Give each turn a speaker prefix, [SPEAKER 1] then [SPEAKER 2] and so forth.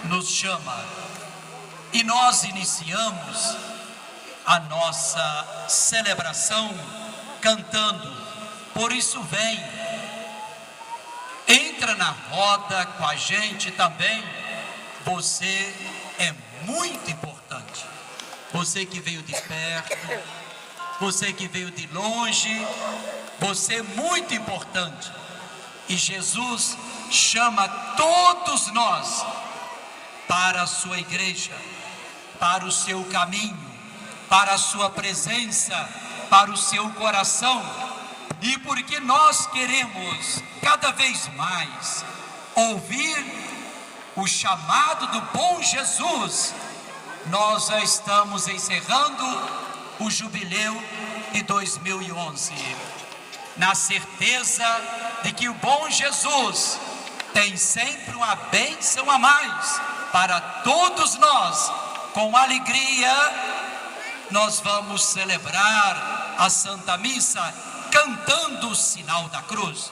[SPEAKER 1] nos chama e nós iniciamos a nossa celebração cantando. Por isso vem, entra na roda com a gente também. Você é muito importante, você que veio de perto, você que veio de longe, você é muito importante. E Jesus chama todos nós para a sua igreja, para o seu caminho, para a sua presença, para o seu coração. E porque nós queremos cada vez mais ouvir o chamado do bom Jesus, nós já estamos encerrando o jubileu de 2011, na certeza de que o bom Jesus tem sempre uma bênção a mais para todos nós. Com alegria nós vamos celebrar a Santa Missa cantando o sinal da cruz.